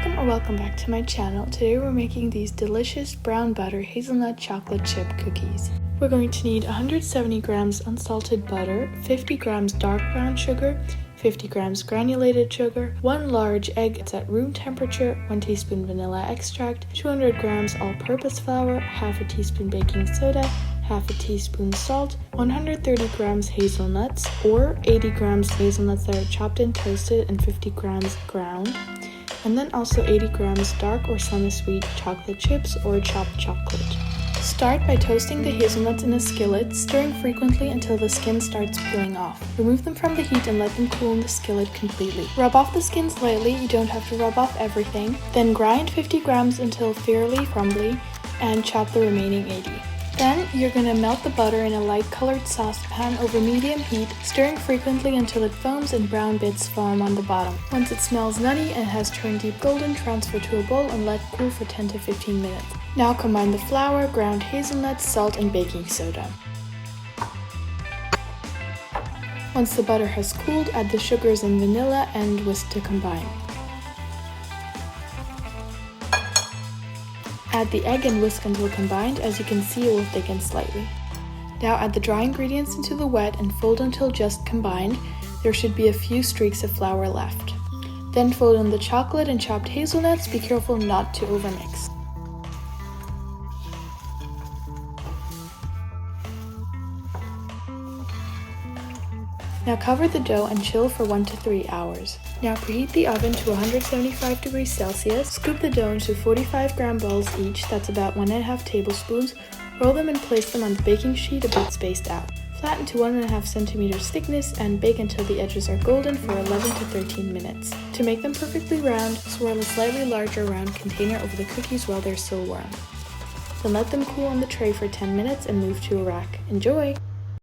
welcome or welcome back to my channel. Today we're making these delicious brown butter hazelnut chocolate chip cookies. We're going to need 170 grams unsalted butter, 50 grams dark brown sugar, 50 grams granulated sugar, 1 large egg that's at room temperature, 1 teaspoon vanilla extract, 200 grams all-purpose flour, half a teaspoon baking soda, half a teaspoon salt, 130 grams hazelnuts or 80 grams hazelnuts that are chopped and toasted and 50 grams ground, and then also 80 grams dark or semi-sweet chocolate chips or chopped chocolate. Start by toasting the hazelnuts in a skillet, stirring frequently until the skin starts peeling off. Remove them from the heat and let them cool in the skillet completely. Rub off the skin slightly, you don't have to rub off everything. Then grind 50 grams until fairly crumbly and chop the remaining 80. Then you're going to melt the butter in a light colored saucepan over medium heat, stirring frequently until it foams and brown bits form on the bottom. Once it smells nutty and has turned deep golden, transfer to a bowl and let cool for 10 to 15 minutes. Now combine the flour, ground hazelnuts, salt, and baking soda. Once the butter has cooled, add the sugars and vanilla and whisk to combine. Add the egg and whisk until combined. As you can see, it will thicken slightly. Now add the dry ingredients into the wet and fold until just combined. There should be a few streaks of flour left. Then fold in the chocolate and chopped hazelnuts. Be careful not to overmix. Now cover the dough and chill for 1 to 3 hours. Now preheat the oven to 175 degrees Celsius. Scoop the dough into 45 gram balls each, that's about 1.5 tablespoons. Roll them and place them on the baking sheet a bit spaced out. Flatten to 1.5 centimeters thickness and bake until the edges are golden for 11 to 13 minutes. To make them perfectly round, swirl a slightly larger round container over the cookies while they're still warm. Then let them cool on the tray for 10 minutes and move to a rack. Enjoy!